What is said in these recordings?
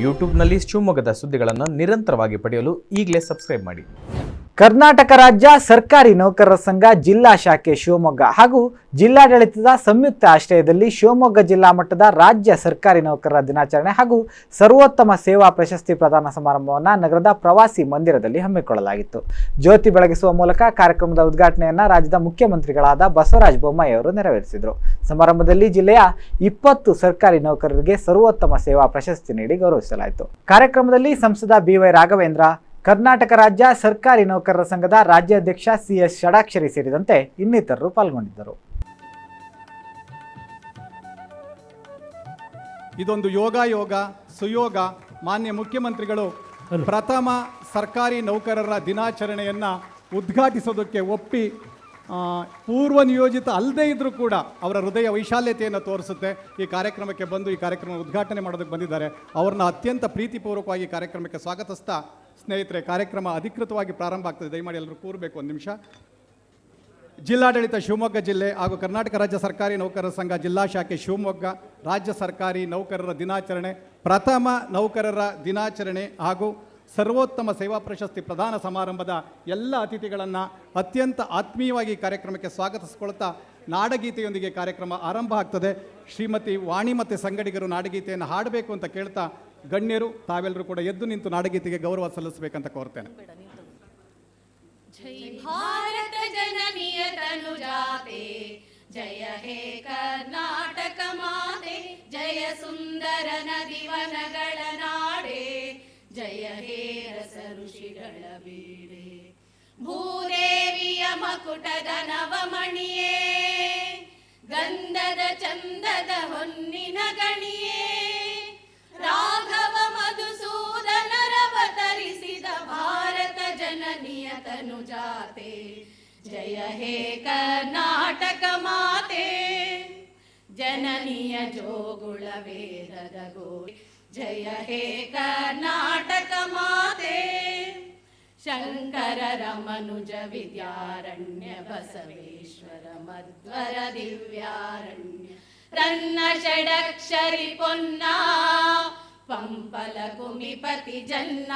ಯೂಟ್ಯೂಬ್ನಲ್ಲಿ ಶಿವಮೊಗ್ಗದ ಸುದ್ದಿಗಳನ್ನು ನಿರಂತರವಾಗಿ ಪಡೆಯಲು ಈಗಲೇ ಸಬ್ಸ್ಕ್ರೈಬ್ ಮಾಡಿ. ಕರ್ನಾಟಕ ರಾಜ್ಯ ಸರ್ಕಾರಿ ನೌಕರರ ಸಂಘ ಜಿಲ್ಲಾ ಶಾಖೆ ಶಿವಮೊಗ್ಗ ಹಾಗೂ ಜಿಲ್ಲಾಡಳಿತದ ಸಂಯುಕ್ತ ಆಶ್ರಯದಲ್ಲಿ ಶಿವಮೊಗ್ಗ ಜಿಲ್ಲಾ ಮಟ್ಟದ ರಾಜ್ಯ ಸರ್ಕಾರಿ ನೌಕರರ ದಿನಾಚರಣೆ ಹಾಗೂ ಸರ್ವೋತ್ತಮ ಸೇವಾ ಪ್ರಶಸ್ತಿ ಪ್ರದಾನ ಸಮಾರಂಭವನ್ನು ನಗರದ ಪ್ರವಾಸಿ ಮಂದಿರದಲ್ಲಿ ಹಮ್ಮಿಕೊಳ್ಳಲಾಗಿತ್ತು. ಜ್ಯೋತಿ ಬೆಳಗಿಸುವ ಮೂಲಕ ಕಾರ್ಯಕ್ರಮದ ಉದ್ಘಾಟನೆಯನ್ನು ರಾಜ್ಯದ ಮುಖ್ಯಮಂತ್ರಿಗಳಾದ ಬಸವರಾಜ ಬೊಮ್ಮಾಯಿ ಅವರು ನೆರವೇರಿಸಿದರು. ಸಮಾರಂಭದಲ್ಲಿ ಜಿಲ್ಲೆಯ 20 ಸರ್ಕಾರಿ ನೌಕರರಿಗೆ ಸರ್ವೋತ್ತಮ ಸೇವಾ ಪ್ರಶಸ್ತಿ ನೀಡಿ ಗೌರವಿಸಲಾಯಿತು. ಕಾರ್ಯಕ್ರಮದಲ್ಲಿ ಸಂಸದ BY ರಾಘವೇಂದ್ರ, ಕರ್ನಾಟಕ ರಾಜ್ಯ ಸರ್ಕಾರಿ ನೌಕರರ ಸಂಘದ ರಾಜ್ಯಾಧ್ಯಕ್ಷ CS ಷಡಾಕ್ಷರಿ ಸೇರಿದಂತೆ ಇನ್ನಿತರರು ಪಾಲ್ಗೊಂಡಿದ್ದರು. ಇದೊಂದು ಯೋಗ ಸುಯೋಗ. ಮಾನ್ಯ ಮುಖ್ಯಮಂತ್ರಿಗಳು ಪ್ರಥಮ ಸರ್ಕಾರಿ ನೌಕರರ ದಿನಾಚರಣೆಯನ್ನು ಉದ್ಘಾಟಿಸೋದಕ್ಕೆ ಒಪ್ಪಿ ಪೂರ್ವ ನಿಯೋಜಿತ ಅಲ್ಲದೇ ಇದ್ದರೂ ಕೂಡ ಅವರ ಹೃದಯ ವೈಶಾಲ್ಯತೆಯನ್ನು ತೋರಿಸುತ್ತೆ. ಈ ಕಾರ್ಯಕ್ರಮಕ್ಕೆ ಬಂದು ಈ ಕಾರ್ಯಕ್ರಮ ಉದ್ಘಾಟನೆ ಮಾಡೋದಕ್ಕೆ ಬಂದಿದ್ದಾರೆ. ಅವ್ರನ್ನ ಅತ್ಯಂತ ಪ್ರೀತಿಪೂರ್ವಕವಾಗಿ ಕಾರ್ಯಕ್ರಮಕ್ಕೆ ಸ್ವಾಗತಿಸ್ತಾ, ಸ್ನೇಹಿತರೆ, ಕಾರ್ಯಕ್ರಮ ಅಧಿಕೃತವಾಗಿ ಪ್ರಾರಂಭ ಆಗ್ತದೆ. ದಯಮಾಡಿ ಎಲ್ಲರೂ ಕೂರಬೇಕು ಒಂದು ನಿಮಿಷ. ಜಿಲ್ಲಾಡಳಿತ ಶಿವಮೊಗ್ಗ ಜಿಲ್ಲೆ ಹಾಗೂ ಕರ್ನಾಟಕ ರಾಜ್ಯ ಸರ್ಕಾರಿ ನೌಕರರ ಸಂಘ ಜಿಲ್ಲಾ ಶಾಖೆ ಶಿವಮೊಗ್ಗ ರಾಜ್ಯ ಸರ್ಕಾರಿ ನೌಕರರ ದಿನಾಚರಣೆ, ಪ್ರಥಮ ನೌಕರರ ದಿನಾಚರಣೆ ಹಾಗೂ ಸರ್ವೋತ್ತಮ ಸೇವಾ ಪ್ರಶಸ್ತಿ ಪ್ರದಾನ ಸಮಾರಂಭದ ಎಲ್ಲ ಅತಿಥಿಗಳನ್ನು ಅತ್ಯಂತ ಆತ್ಮೀಯವಾಗಿ ಕಾರ್ಯಕ್ರಮಕ್ಕೆ ಸ್ವಾಗತಿಸಿಕೊಳ್ತಾ ನಾಡಗೀತೆಯೊಂದಿಗೆ ಕಾರ್ಯಕ್ರಮ ಆರಂಭ ಆಗ್ತದೆ. ಶ್ರೀಮತಿ ವಾಣಿ ಮತ್ತು ಸಂಗಡಿಗರು ನಾಡಗೀತೆಯನ್ನು ಹಾಡಬೇಕು ಅಂತ ಕೇಳ್ತಾ, ಗಣ್ಯರು ತಾವೆಲ್ಲರೂ ಕೂಡ ಎದ್ದು ನಿಂತು ನಾಡಗೀತೆಗೆ ಗೌರವ ಸಲ್ಲಿಸಬೇಕಂತ ಕೋರ್ತೇನೆ. ಜೈ ಭಾರತ ಜನನಿಯ ತನುಜಾತೆ, ಜಯ ಹೇ ಕರ್ನಾಟಕ ಮಾತೆ, ಜಯ ಸುಂದರ ನದಿವನಗಳ ನಾಡೆ, ಜಯ ಹೇ ರಸ ಋಷಿಗಳ ಬೀಡೆ, ಭೂದೇವಿಯ ಮಕುಟದ ನವಮಣಿಯೇ, ಗಂಧದ ಚಂದದ ಹೊನ್ನಿನ ಗಣಿಯೇ, ರಾಘವ ಮಧುಸೂದನರವತರಿಸಿದ ಭಾರತ ಜನನಿಯ ತನುಜಾತೆ, ಜಯ ಹೇ ಕರ್ನಾಟಕ ಮಾತೆ, ಜನನಿಯ ಜೋಗುಳ ವೇದದ ಗೋಡೆ, ಜಯ ಹೇ ಕರ್ನಾಟಕ ಮಾತೆ, ಶಂಕರ ರಮನುಜ ವಿದ್ಯಾರಣ್ಯ ಬಸವೇಶ್ವರ ಮಧ್ವರ ದಿವ್ಯಾರಣ್ಯ, ರನ್ನ ಷಡಕ್ಷರಿ ಪೊನ್ನ ಪಂಪಲ ಕುಮಿಪತಿ ಜನ್ನ,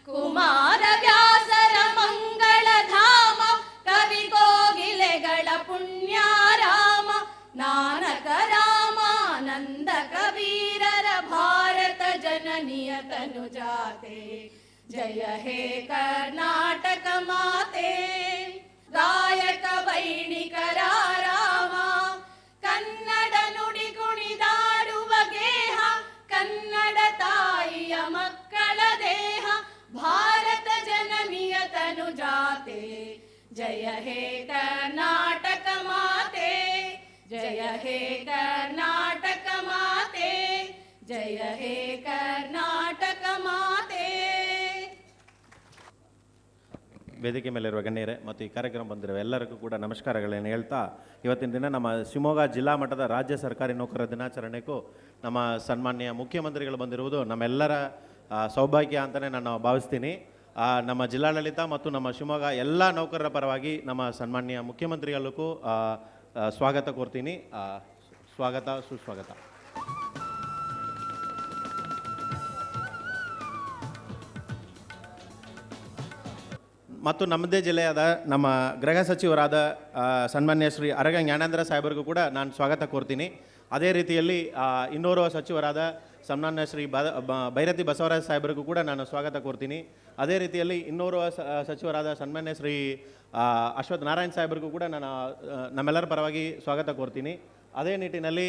ಕುಮಾರ ವ್ಯಾಸರ ಮಂಗಳ ಧಾಮ, ಕವಿ ಕೋಗಿಲೆಗಳ ಪುಣ್ಯಾರಾಮ, ನಾನಕ ರಾಮಾನಂದ ಕಬೀರರ ಭಾರತ ಜನನಿಯ ತನುಜಾತೆ, ಜಯ ಹೇ ಕರ್ನಾಟಕ ಮಾತೆ, ಗಾಯಕ ವೈಣಿಕರ ರಾಮ, ಕನ್ನಡ ನುಡಿ ಕುಣಿದಾಡುವ ಗೇಹ, ಕನ್ನಡ ತಾಯಿಯ ಮಕ್ಕಳ ದೇಹ, ಭಾರತ ಜನನಿಯ ತನುಜಾತೆ, ಜಯ ಹೇ ಕರ್ನಾಟಕ ಮಾತೆ, ಜಯ ಹೇ ಕರ್ನಾಟಕ ಮಾತೆ, ಜಯ ಹೇ ಕರ್ನಾಟಕ ಮಾತೆ. ವೇದಿಕೆ ಮೇಲಿರುವ ಗಣ್ಯರೇ ಮತ್ತು ಈ ಕಾರ್ಯಕ್ರಮ ಬಂದಿರುವ ಎಲ್ಲರಿಗೂ ಕೂಡ ನಮಸ್ಕಾರಗಳನ್ನು ಹೇಳ್ತಾ, ಇವತ್ತಿನ ದಿನ ನಮ್ಮ ಶಿವಮೊಗ್ಗ ಜಿಲ್ಲಾ ಮಟ್ಟದ ರಾಜ್ಯ ಸರ್ಕಾರಿ ನೌಕರರ ದಿನಾಚರಣೆಗೂ ನಮ್ಮ ಸನ್ಮಾನ್ಯ ಮುಖ್ಯಮಂತ್ರಿಗಳು ಬಂದಿರುವುದು ನಮ್ಮೆಲ್ಲರ ಸೌಭಾಗ್ಯ ಅಂತಲೇ ನಾನು ಭಾವಿಸ್ತೀನಿ. ನಮ್ಮ ಜಿಲ್ಲಾಡಳಿತ ಮತ್ತು ನಮ್ಮ ಶಿವಮೊಗ್ಗ ಎಲ್ಲ ನೌಕರರ ಪರವಾಗಿ ನಮ್ಮ ಸನ್ಮಾನ್ಯ ಮುಖ್ಯಮಂತ್ರಿಗಳಿಗೂ ಸ್ವಾಗತ ಕೋರ್ತೀನಿ. ಸ್ವಾಗತ, ಸುಸ್ವಾಗತ. ಮತ್ತು ನಮ್ಮದೇ ಜಿಲ್ಲೆಯಾದ ನಮ್ಮ ಗೃಹ ಸಚಿವರಾದ ಸನ್ಮಾನ್ಯ ಶ್ರೀ ಅರಗ ಜ್ಞಾನೇಂದ್ರ ಸಾಹೇಬರಿಗೂ ಕೂಡ ನಾನು ಸ್ವಾಗತ ಕೋರ್ತೀನಿ. ಅದೇ ರೀತಿಯಲ್ಲಿ ಇನ್ನೋರ್ವ ಸಚಿವರಾದ ಸನ್ಮಾನ್ಯ ಶ್ರೀ ಭೈರತಿ ಬಸವರಾಜ ಸಾಹೇಬರಿಗೂ ಕೂಡ ನಾನು ಸ್ವಾಗತ ಕೋರ್ತೀನಿ. ಅದೇ ರೀತಿಯಲ್ಲಿ ಇನ್ನೋರ್ವ ಸಚಿವರಾದ ಸನ್ಮಾನ್ಯ ಶ್ರೀ ಅಶ್ವಥ್ ನಾರಾಯಣ್ ಸಾಹೇಬರಿಗೂ ಕೂಡ ನಾನು ನಮ್ಮೆಲ್ಲರ ಪರವಾಗಿ ಸ್ವಾಗತ ಕೋರ್ತೀನಿ. ಅದೇ ನಿಟ್ಟಿನಲ್ಲಿ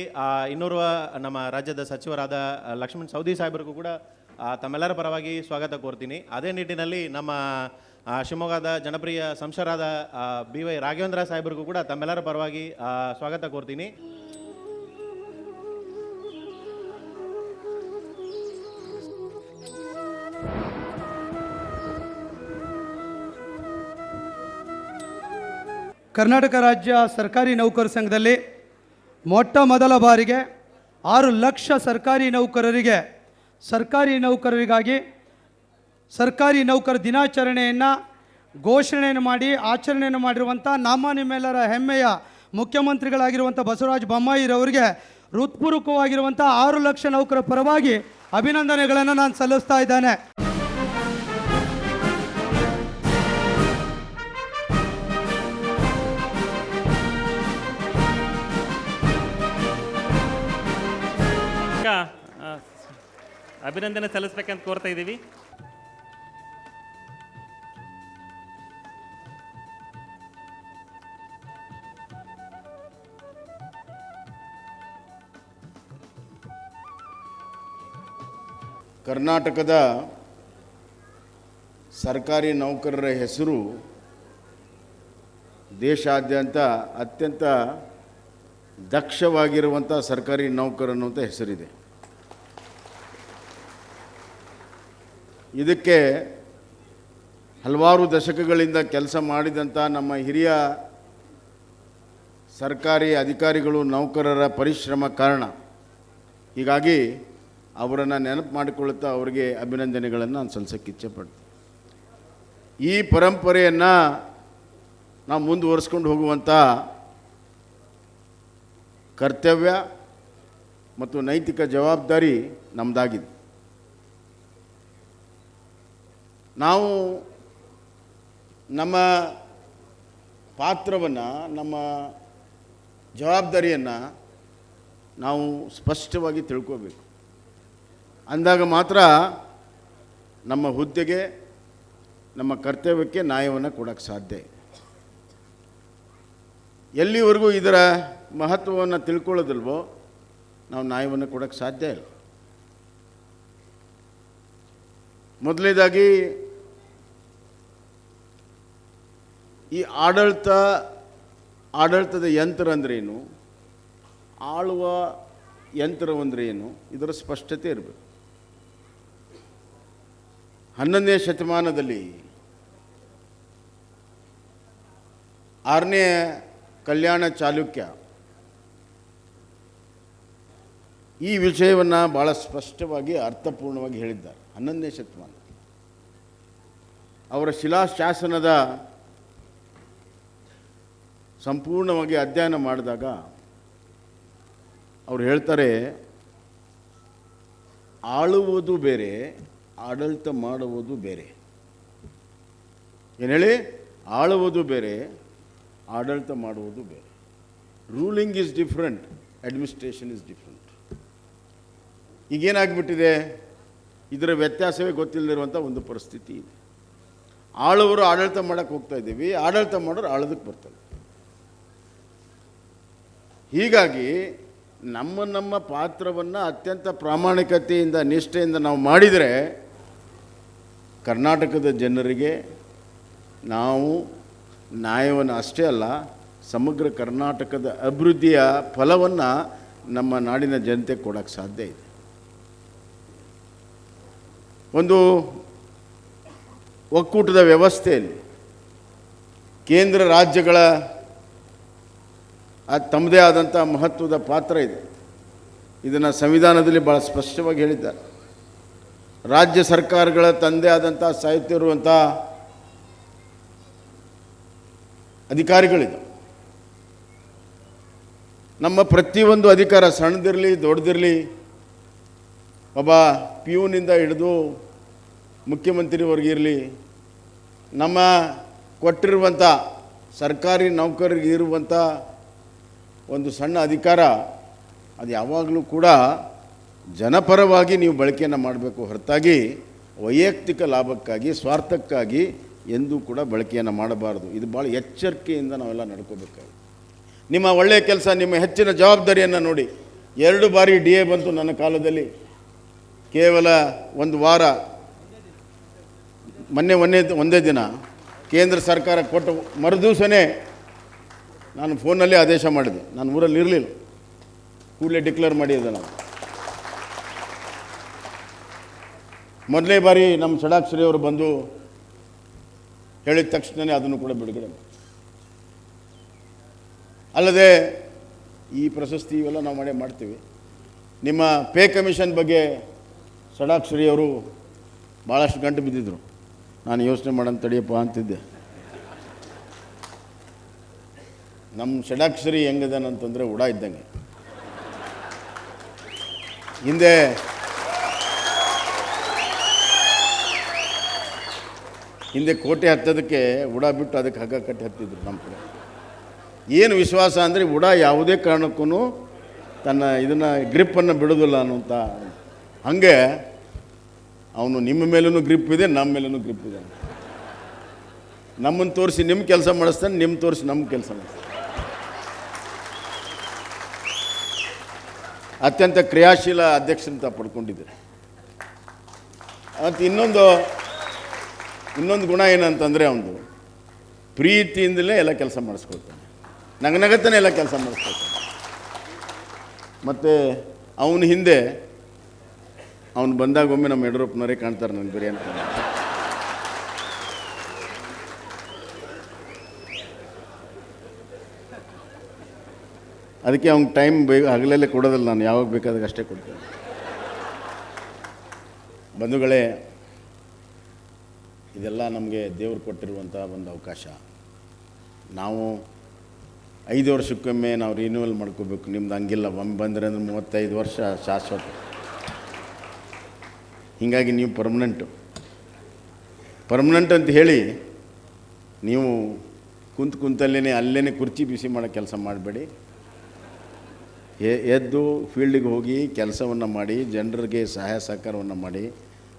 ಇನ್ನೋರ್ವ ನಮ್ಮ ರಾಜ್ಯದ ಸಚಿವರಾದ ಲಕ್ಷ್ಮಣ್ ಸವದಿ ಸಾಹೇಬರಿಗೂ ಕೂಡ ತಮ್ಮೆಲ್ಲರ ಪರವಾಗಿ ಸ್ವಾಗತ ಕೋರ್ತೀನಿ. ಅದೇ ನಿಟ್ಟಿನಲ್ಲಿ ನಮ್ಮ ಶಿವಮೊಗ್ಗದ ಜನಪ್ರಿಯ ಸಂಸದರಾದ BY ರಾಘವೇಂದ್ರ ಸಾಹೇಬರಿಗೂ ಕೂಡ ತಮ್ಮೆಲ್ಲರ ಪರವಾಗಿ ಸ್ವಾಗತ ಕೋರ್ತೀನಿ. ಕರ್ನಾಟಕ ರಾಜ್ಯ ಸರ್ಕಾರಿ ನೌಕರ ಸಂಘದಲ್ಲಿ ಮೊಟ್ಟ ಮೊದಲ ಬಾರಿಗೆ 6 ಲಕ್ಷ ಸರ್ಕಾರಿ ನೌಕರರಿಗಾಗಿ ಸರ್ಕಾರಿ ನೌಕರ ದಿನಾಚರಣೆಯನ್ನು ಘೋಷಣೆಯನ್ನು ಮಾಡಿ ಆಚರಣೆಯನ್ನು ಮಾಡಿರುವಂಥ ನಮ್ಮ ನಿಮ್ಮೆಲ್ಲರ ಹೆಮ್ಮೆಯ ಮುಖ್ಯಮಂತ್ರಿಗಳಾಗಿರುವಂಥ ಬಸವರಾಜ ಬೊಮ್ಮಾಯಿರವರಿಗೆ ಹೃತ್ಪೂರ್ವಕವಾಗಿರುವಂಥ 6 ಲಕ್ಷ ನೌಕರ ಪರವಾಗಿ ಅಭಿನಂದನೆಗಳನ್ನು ನಾನು ಸಲ್ಲಿಸ್ತಾ ಇದ್ದೇನೆ. ಅಭಿನಂದನೆ ಸಲ್ಲಿಸ್ಬೇಕಂತ ಕೋರ್ತಾ ಇದ್ದೀವಿ. ಕರ್ನಾಟಕದ ಸರ್ಕಾರಿ ನೌಕರರ ಹೆಸರು ದೇಶಾದ್ಯಂತ ಅತ್ಯಂತ ದಕ್ಷವಾಗಿರುವಂಥ ಸರ್ಕಾರಿ ನೌಕರನು ಅಂತ ಹೆಸರಿದೆ. ಇದಕ್ಕೆ ಹಲವಾರು ದಶಕಗಳಿಂದ ಕೆಲಸ ಮಾಡಿದಂಥ ನಮ್ಮ ಹಿರಿಯ ಸರ್ಕಾರಿ ಅಧಿಕಾರಿಗಳು ನೌಕರರ ಪರಿಶ್ರಮ ಕಾರಣ. ಹೀಗಾಗಿ ಅವರನ್ನು ನೆನಪು ಮಾಡಿಕೊಳ್ಳುತ್ತಾ ಅವರಿಗೆ ಅಭಿನಂದನೆಗಳನ್ನು ನಾನು ಸಲ್ಲಿಸೋಕ್ಕೆ ಇಚ್ಛೆಪಡ್ತೀನಿ. ಈ ಪರಂಪರೆಯನ್ನು ನಾವು ಮುಂದುವರಿಸ್ಕೊಂಡು ಹೋಗುವಂಥ ಕರ್ತವ್ಯ ಮತ್ತು ನೈತಿಕ ಜವಾಬ್ದಾರಿ ನಮ್ಮದಾಗಿದೆ. ನಾವು ನಮ್ಮ ಪಾತ್ರವನ್ನು, ನಮ್ಮ ಜವಾಬ್ದಾರಿಯನ್ನು ನಾವು ಸ್ಪಷ್ಟವಾಗಿ ತಿಳ್ಕೋಬೇಕು. ಅಂದಾಗ ಮಾತ್ರ ನಮ್ಮ ಹುದ್ದೆಗೆ, ನಮ್ಮ ಕರ್ತವ್ಯಕ್ಕೆ ನ್ಯಾಯವನ್ನು ಕೊಡೋಕ್ಕೆ ಸಾಧ್ಯ ಇದೆ. ಎಲ್ಲಿವರೆಗೂ ಇದರ ಮಹತ್ವವನ್ನು ತಿಳ್ಕೊಳ್ಳೋದಿಲ್ವೋ ನಾವು ನ್ಯಾಯವನ್ನು ಕೊಡೋಕ್ಕೆ ಸಾಧ್ಯ ಇಲ್ಲ. ಮೊದಲನೇದಾಗಿ ಈ ಆಡಳಿತದ ಯಂತ್ರ ಅಂದ್ರೇನು, ಆಳುವ ಯಂತ್ರವಂದ್ರೆ ಏನು, ಇದರ ಸ್ಪಷ್ಟತೆ ಇರಬೇಕು. 11ನೇ ಶತಮಾನದಲ್ಲಿ 6ನೇ ಕಲ್ಯಾಣ ಚಾಲುಕ್ಯ ಈ ವಿಷಯವನ್ನು ಭಾಳ ಸ್ಪಷ್ಟವಾಗಿ ಅರ್ಥಪೂರ್ಣವಾಗಿ ಹೇಳಿದ್ದಾರೆ. 11ನೇ ಶತಮಾನ ಅವರ ಶಿಲಾಶಾಸನದ ಸಂಪೂರ್ಣವಾಗಿ ಅಧ್ಯಯನ ಮಾಡಿದಾಗ ಅವರು ಹೇಳ್ತಾರೆ, ಆಳುವುದು ಬೇರೆ, ಆಡಳಿತ ಮಾಡುವುದು ಬೇರೆ. ಏನು ಹೇಳಿ? ಆಳುವುದು ಬೇರೆ, ಆಡಳಿತ ಮಾಡುವುದು ಬೇರೆ. Ruling is different, administration is different. ಈಗೇನಾಗ್ಬಿಟ್ಟಿದೆ, ಇದರ ವ್ಯತ್ಯಾಸವೇ ಗೊತ್ತಿಲ್ಲದಿರುವಂಥ ಒಂದು ಪರಿಸ್ಥಿತಿ ಇದೆ. ಆಳುವರು ಆಡಳಿತ ಮಾಡೋಕ್ಕೆ ಹೋಗ್ತಾ ಇದ್ದೀವಿ, ಆಡಳಿತ ಮಾಡೋರು ಆಳೋದಕ್ಕೆ ಬರ್ತಾರೆ. ಹೀಗಾಗಿ ನಮ್ಮ ಪಾತ್ರವನ್ನು ಅತ್ಯಂತ ಪ್ರಾಮಾಣಿಕತೆಯಿಂದ, ನಿಷ್ಠೆಯಿಂದ ನಾವು ಮಾಡಿದರೆ ಕರ್ನಾಟಕದ ಜನರಿಗೆ ನಾವು ನ್ಯಾಯವನ್ನು ಅಷ್ಟೇ ಅಲ್ಲ, ಸಮಗ್ರ ಕರ್ನಾಟಕದ ಅಭಿವೃದ್ಧಿಯ ಫಲವನ್ನು ನಮ್ಮ ನಾಡಿನ ಜನತೆ ಕೊಡೋಕ್ಕೆ ಸಾಧ್ಯ ಇದೆ. ಒಂದು ಒಕ್ಕೂಟದ ವ್ಯವಸ್ಥೆಯಲ್ಲಿ ಕೇಂದ್ರ ರಾಜ್ಯಗಳ ತಮ್ಮದೇ ಆದಂಥ ಮಹತ್ವದ ಪಾತ್ರ ಇದೆ. ಇದನ್ನು ಸಂವಿಧಾನದಲ್ಲಿ ಭಾಳ ಸ್ಪಷ್ಟವಾಗಿ ಹೇಳಿದ್ದಾರೆ. ರಾಜ್ಯ ಸರ್ಕಾರಗಳ ತಂದೆ ಆದಂಥ ಸಾಹಿತ್ಯ ಇರುವಂಥ ಅಧಿಕಾರಿಗಳಿದೆ. ನಮ್ಮ ಪ್ರತಿಯೊಂದು ಅಧಿಕಾರ, ಸಣ್ಣದಿರಲಿ ದೊಡ್ಡದಿರಲಿ, ಒಬ್ಬ ಪಿಯೂನಿಂದ ಹಿಡಿದು ಮುಖ್ಯಮಂತ್ರಿವರೆಗೆ ಇರಲಿ, ನಮ್ಮ ಕೊಟ್ಟಿರುವಂಥ ಸರ್ಕಾರಿ ನೌಕರರಿಗೆ ಇರುವಂಥ ಒಂದು ಸಣ್ಣ ಅಧಿಕಾರ, ಅದು ಯಾವಾಗಲೂ ಕೂಡ ಜನಪರವಾಗಿ ನೀವು ಬಳಕೆಯನ್ನು ಮಾಡಬೇಕು ಹೊರತಾಗಿ ವೈಯಕ್ತಿಕ ಲಾಭಕ್ಕಾಗಿ, ಸ್ವಾರ್ಥಕ್ಕಾಗಿ ಎಂದೂ ಕೂಡ ಬಳಕೆಯನ್ನು ಮಾಡಬಾರ್ದು. ಇದು ಭಾಳ ಎಚ್ಚರಿಕೆಯಿಂದ ನಾವೆಲ್ಲ ನಡ್ಕೋಬೇಕಾಗಿ. ನಿಮ್ಮ ಒಳ್ಳೆಯ ಕೆಲಸ, ನಿಮ್ಮ ಹೆಚ್ಚಿನ ಜವಾಬ್ದಾರಿಯನ್ನು ನೋಡಿ. 2 ಬಾರಿ DA ಬಂತು ನನ್ನ ಕಾಲದಲ್ಲಿ. ಕೇವಲ ಒಂದು ವಾರ, ಒಂದೇ ದಿನ ಕೇಂದ್ರ ಸರ್ಕಾರ ಕೊಟ್ಟು ಮರುದಿವಸನೇ ನಾನು ಫೋನಲ್ಲೇ ಆದೇಶ ಮಾಡಿದೆ. ನಾನು ಊರಲ್ಲಿ ಇರಲಿಲ್ಲ, ಕೂಡಲೇ ಡಿಕ್ಲೇರ್ ಮಾಡಿದ್ದೆ. ನಾವು ಮೊದಲನೇ ಬಾರಿ ನಮ್ಮ ಷಡಾಕ್ಷರಿ ಅವರು ಬಂದು ಹೇಳಿದ ತಕ್ಷಣವೇ ಅದನ್ನು ಕೂಡ ಬಿಡುಗಡೆ ಮಾಡಿ. ಅಲ್ಲದೆ ಈ ಪ್ರಶಸ್ತಿ ಇವೆಲ್ಲ ನಾವು ಮಾಡ್ತೀವಿ. ನಿಮ್ಮ ಪೇ ಕಮಿಷನ್ ಬಗ್ಗೆ ಷಡಾಕ್ಷರಿಯವರು ಭಾಳಷ್ಟು ಗಂಟು ಬಿದ್ದಿದ್ರು. ನಾನು ಯೋಚನೆ ಮಾಡೋಣ ತಡಿಯಪ್ಪ ಅಂತಿದ್ದೆ. ನಮ್ಮ ಷಡಾಕ್ಷರಿ ಹೆಂಗದನಂತಂದರೆ ಉಡ ಇದ್ದಂಗೆ. ಹಿಂದೆ ಕೋಟೆ ಹತ್ತೋದಕ್ಕೆ ಉಡ ಬಿಟ್ಟು ಅದಕ್ಕೆ ಹಗ್ಗ ಕಟ್ಟಿ ಹತ್ತಿದ್ರು ನಮ್ಮ ಕಡೆ. ಏನು ವಿಶ್ವಾಸ ಅಂದರೆ ಉಡ ಯಾವುದೇ ಕಾರಣಕ್ಕೂ ತನ್ನ ಇದನ್ನು ಗ್ರಿಪ್ಪನ್ನು ಬಿಡೋದಿಲ್ಲ ಅನ್ನೋಂಥ. ಹಾಗೆ ಅವನು ನಿಮ್ಮ ಮೇಲೂ ಗ್ರಿಪ್ ಇದೆ, ನಮ್ಮ ಮೇಲೂ ಗ್ರಿಪ್ ಇದೆ. ನಮ್ಮನ್ನು ತೋರಿಸಿ ನಿಮ್ಮ ಕೆಲಸ ಮಾಡಿಸ್ತಾನೆ, ನಿಮ್ಮ ತೋರಿಸಿ ನಮ್ಮ ಕೆಲಸ ಮಾಡಿಸ್ತಾನೆ. ಅತ್ಯಂತ ಕ್ರಿಯಾಶೀಲ ಅಧ್ಯಕ್ಷರಂತ ಪಡ್ಕೊಂಡಿದ್ದಾರೆ. ಮತ್ತು ಇನ್ನೊಂದು ಗುಣ ಏನಂತಂದರೆ ಅವನು ಪ್ರೀತಿಯಿಂದಲೇ ಎಲ್ಲ ಕೆಲಸ ಮಾಡಿಸ್ಕೊಳ್ತಾನೆ, ನಗನಗತ್ತನೇ ಎಲ್ಲ ಕೆಲಸ ಮಾಡಿಸ್ಕೊಳ್ತಾನೆ. ಮತ್ತು ಅವನ ಹಿಂದೆ ಅವನು ಬಂದಾಗ ಒಮ್ಮೆ ನಮ್ಮ ಯಡಿಯೂರಪ್ಪನವರೇ ಕಾಣ್ತಾರೆ ನನಗೆ ಬೇರೆ ಅಂತ. ಅದಕ್ಕೆ ಅವ್ನಿಗೆ ಟೈಮ್ ಹಗಲಲ್ಲೇ ಕೊಡೋದಿಲ್ಲ, ನಾನು ಯಾವಾಗ ಬೇಕಾದಾಗ ಅಷ್ಟೇ ಕೊಡ್ತೇನೆ. ಬಂಧುಗಳೇ, ಇದೆಲ್ಲ ನಮಗೆ ದೇವರು ಕೊಟ್ಟಿರುವಂಥ ಒಂದು ಅವಕಾಶ. ನಾವು 5 ವರ್ಷಕ್ಕೊಮ್ಮೆ ನಾವು ರಿನ್ಯೂವಲ್ ಮಾಡ್ಕೋಬೇಕು. ನಿಮ್ದು ಹಂಗಿಲ್ಲ, ಒಮ್ಮೆ ಬಂದರೆ ಅಂದರೆ 35 ವರ್ಷ ಶಾಶ್ವತ. ಹೀಗಾಗಿ ನೀವು ಪರ್ಮನೆಂಟ್ ಅಂತ ಹೇಳಿ ನೀವು ಕುಂತಲ್ಲೇ ಅಲ್ಲೇ ಕುರ್ಚಿ ಬಿಸಿ ಮಾಡೋ ಕೆಲಸ ಮಾಡಬೇಡಿ. ಎದ್ದು ಫೀಲ್ಡಿಗೆ ಹೋಗಿ ಕೆಲಸವನ್ನು ಮಾಡಿ, ಜನರಿಗೆ ಸಹಾಯ ಸಹಕಾರವನ್ನು ಮಾಡಿ,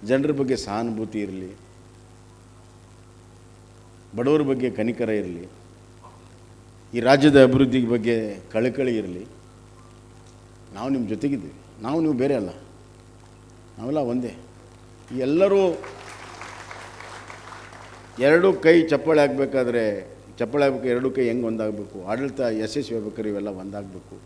ಜನರ ಬಗ್ಗೆ ಸಹಾನುಭೂತಿ ಇರಲಿ, ಬಡವರ ಬಗ್ಗೆ ಕನಿಕರ ಇರಲಿ, ಈ ರಾಜ್ಯದ ಅಭಿವೃದ್ಧಿ ಬಗ್ಗೆ ಕಳಕಳಿ ಇರಲಿ. ನಾವು ನಿಮ್ಮ ಜೊತೆಗಿದ್ದೀವಿ, ನೀವು ಬೇರೆ ಅಲ್ಲ, ನಾವೆಲ್ಲ ಒಂದೇ. ಎಲ್ಲರೂ ಎರಡೂ ಕೈ ಚಪ್ಪಾಳೆ ಆಗಬೇಕಾದ್ರೆ, ಚಪ್ಪಾಳೆ ಆಗಬೇಕು, ಎರಡೂ ಕೈ ಹೆಂಗೆ ಒಂದಾಗಬೇಕು, ಆಡಳಿತ ಯಶಸ್ವಿ ಆಗ್ಬೇಕಾದ್ರೆ ಇವೆಲ್ಲ ಒಂದಾಗಬೇಕು.